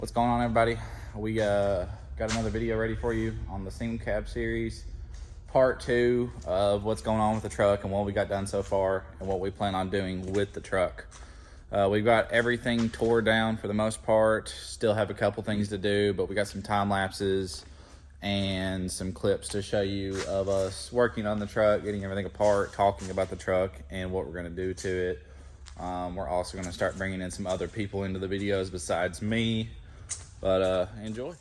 What's going on, everybody? We got another video ready for you on the single cab series, part 2 of what's going on with the truck and what we got done so far and what we plan on doing with the truck. We've got everything tore down for the most part. Still have a couple things to do, but we got some time lapses and some clips to show you of us working on the truck, getting everything apart, talking about the truck and what we're going to do to it. We're also going to start bringing in some other people into the videos besides me, but enjoy.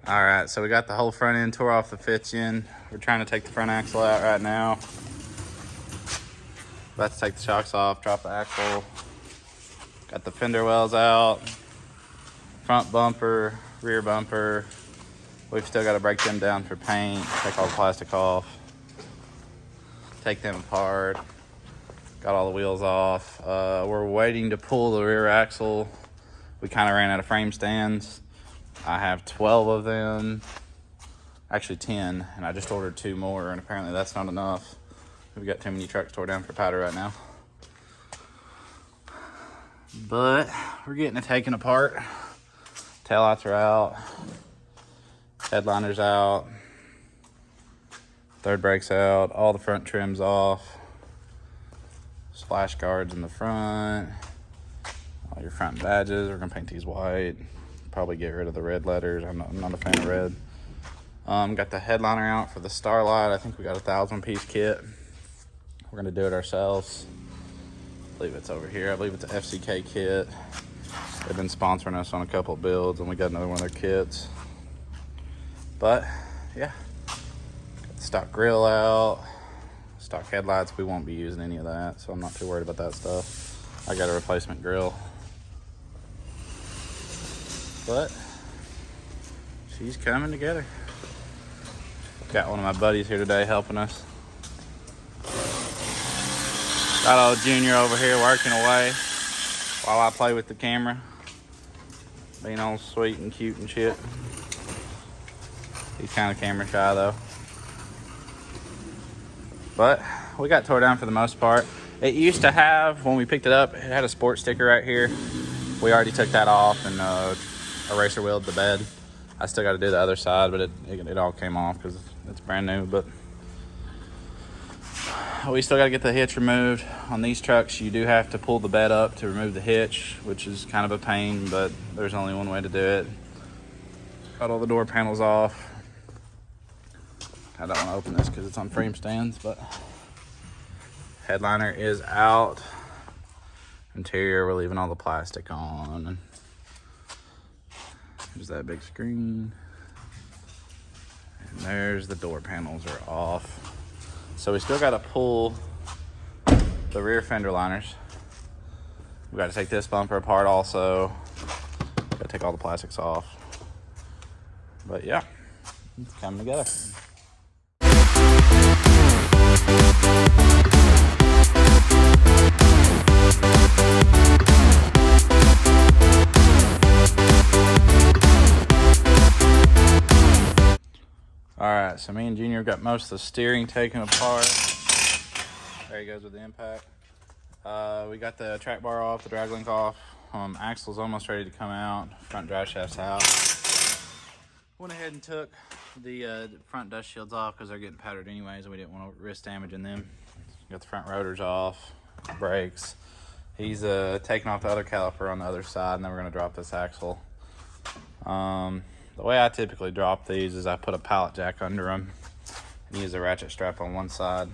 Alright, so we got the whole front end tore off the fitch in. We're trying to take the front axle out right now. About to take the shocks off, drop the axle. Got the fender wells out. Front bumper, rear bumper. We've still got to break them down for paint, take all the plastic off. Take them apart. Got all the wheels off. We're waiting to pull the rear axle. We kind of ran out of frame stands. I have 12 of them, actually 10, and I just ordered 2 more, and apparently that's not enough. We've got too many trucks tore down for powder right now. But we're getting it taken apart. Taillights are out, headliner's out, third brake's out, all the front trim's off, splash guards in the front, all your front badges. We're gonna paint these white. Probably get rid of the red letters. I'm not a fan of red. Got the headliner out for the Starlight. I think we got a 1,000-piece kit. We're gonna do it ourselves. I believe it's over here. I believe it's an FCK kit. They've been sponsoring us on a couple of builds, and we got another one of their kits. But yeah, got the stock grill out, stock headlights. We won't be using any of that, so I'm not too worried about that stuff. I got a replacement grill. But she's coming together. Got one of my buddies here today helping us. Got old Junior over here working away while I play with the camera, being all sweet and cute and shit. He's kind of camera shy though. But we got tore down for the most part. It used to have, when we picked it up, it had a sports sticker right here. We already took that off and eraser wheeled the bed. I still got to do the other side, but it all came off because it's brand new. But we still got to get the hitch removed. On these trucks, you do have to pull the bed up to remove the hitch, which is kind of a pain, but there's only one way to do it. Got all the door panels off. I don't want to open this because it's on frame stands, but headliner is out. Interior, we're leaving all the plastic on. There's that big screen. And there's the door panels are off. So we still got to pull the rear fender liners. We got to take this bumper apart also. Got to take all the plastics off. But yeah, it's coming together. So me and Junior we've got most of the steering taken apart. There he goes with the impact. We got the track bar off, the drag link off. Axle's almost ready to come out. Front drive shaft's out. Went ahead and took the front dust shields off because they're getting powdered anyways, and we didn't want to risk damaging them. Got the front rotors off, brakes. He's taking off the other caliper on the other side, and then we're going to drop this axle. The way I typically drop these is I put a pallet jack under them and use a ratchet strap on one side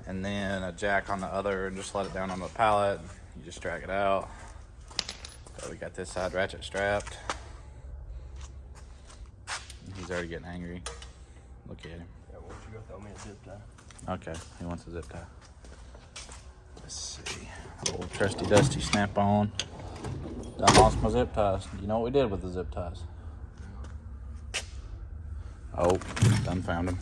and then a jack on the other, and just let it down on the pallet. You just drag it out. So we got this side ratchet strapped. He's already getting angry. Look at him. Yeah, why don't you go throw me a zip tie? Okay, he wants a zip tie. Let's see. Old trusty dusty snap on. Done lost my zip ties. You know what we did with the zip ties? Oh, done found them.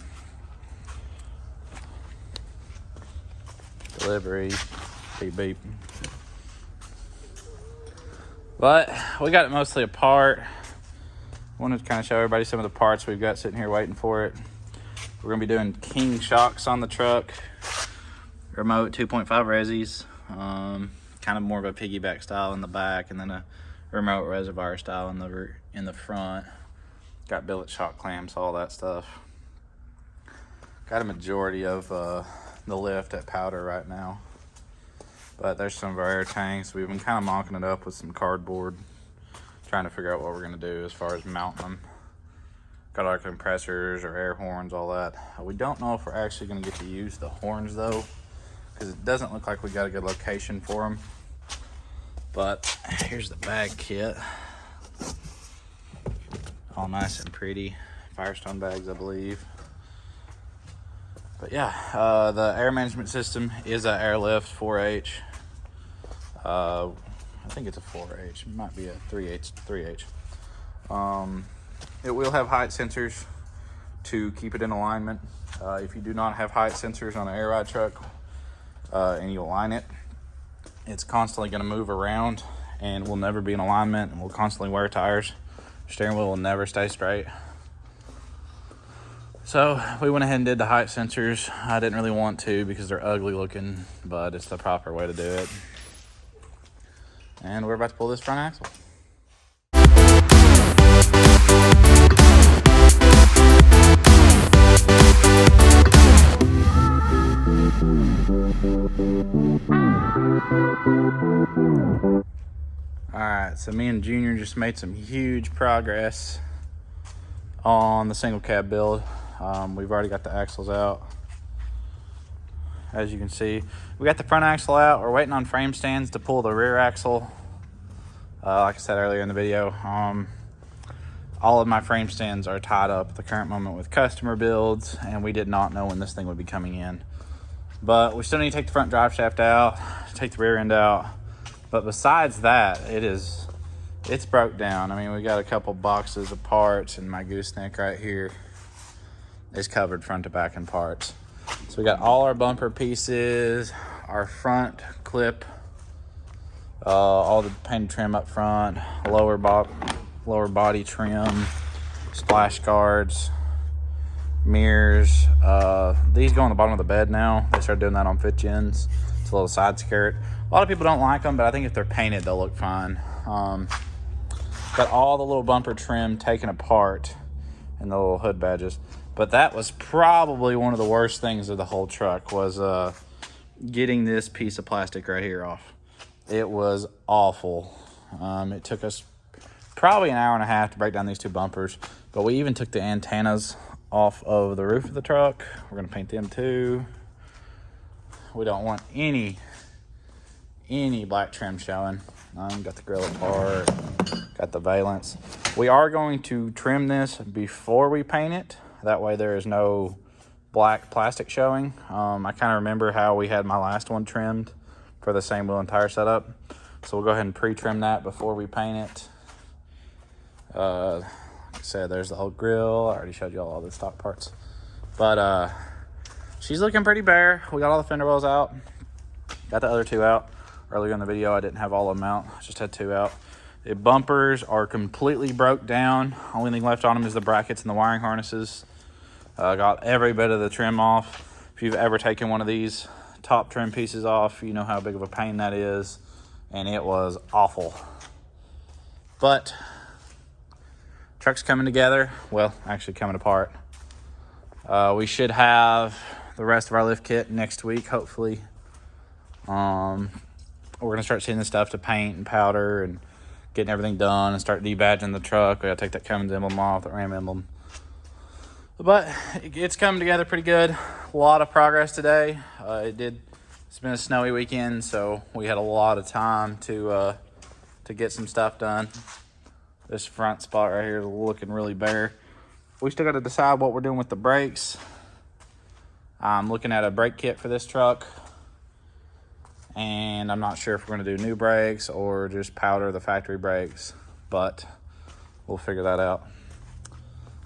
Delivery. Beep beep. But we got it mostly apart. Wanted to kind of show everybody some of the parts we've got sitting here waiting for it. We're gonna be doing King shocks on the truck. Remote 2.5 resis. Kind of more of a piggyback style in the back, and then a remote reservoir style in the front. Got billet shock clamps, all that stuff. Got a majority of the lift at powder right now, but there's some of our air tanks. We've been kind of mocking it up with some cardboard, trying to figure out what we're gonna do as far as mounting them. Got our compressors, our air horns, all that. We don't know if we're actually gonna get to use the horns though, because it doesn't look like we got a good location for them. But here's the bag kit. All nice and pretty. Firestone bags, I believe. But yeah, the air management system is an airlift 4H. I think it's a 4H. It might be a 3H. It will have height sensors to keep it in alignment. If you do not have height sensors on an air ride truck, and you align it, it's constantly going to move around and will never be in alignment, and will constantly wear tires. Steering wheel will never stay straight. So we went ahead and did the height sensors. I didn't really want to because they're ugly looking, but it's the proper way to do it. And we're about to pull this front axle. Alright, so me and Junior just made some huge progress on the single cab build. We've already got the axles out. As you can see, we got the front axle out. We're waiting on frame stands to pull the rear axle. Like I said earlier in the video, all of my frame stands are tied up at the current moment with customer builds, and we did not know when this thing would be coming in. But we still need to take the front drive shaft out, take the rear end out. But besides that, it's broke down. I mean, we got a couple boxes of parts, and my gooseneck right here is covered front to back in parts. So we got all our bumper pieces, our front clip, all the painted trim up front, lower body trim, splash guards, mirrors. These go on the bottom of the bed now. They started doing that on 5th gens. It's a little side skirt. A lot of people don't like them, but I think if they're painted, they'll look fine. Got all the little bumper trim taken apart and the little hood badges. But that was probably one of the worst things of the whole truck, was getting this piece of plastic right here off. It was awful. It took us probably an hour and a half to break down these two bumpers, but we even took the antennas off of the roof of the truck. We're gonna paint them too. We don't want any black trim showing. Got the grill apart, got the valence. We are going to trim this before we paint it. That way there is no black plastic showing. I kind of remember how we had my last one trimmed for the same wheel and tire setup. So we'll go ahead and pre-trim that before we paint it. Like I said, there's the old grill. I already showed you all the stock parts. But she's looking pretty bare. We got all the fender wells out. Got the other two out. Earlier in the video, I didn't have all of them out. I just had two out. The bumpers are completely broke down. Only thing left on them is the brackets and the wiring harnesses. Got every bit of the trim off. If you've ever taken one of these top trim pieces off, you know how big of a pain that is, and it was awful. But truck's coming together. Well, actually coming apart. We should have the rest of our lift kit next week, hopefully. We're gonna start sending stuff to paint and powder and getting everything done and start debadging the truck. We gotta take that Cummins emblem off, the Ram emblem. But it's coming together pretty good. A lot of progress today. It's been a snowy weekend, so we had a lot of time to get some stuff done. This front spot right here is looking really bare. We still got to decide what we're doing with the brakes. I'm looking at a brake kit for this truck, and I'm not sure if we're going to do new brakes or just powder the factory brakes, but we'll figure that out.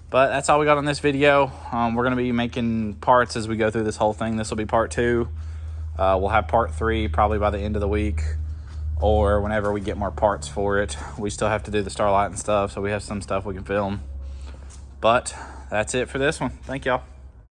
But that's all we got on this video. We're going to be making parts as we go through this whole thing. This will be part 2. We'll have part 3 probably by the end of the week or whenever we get more parts for it. We still have to do the starlight and stuff, so we have some stuff we can film. But that's it for this one. Thank y'all.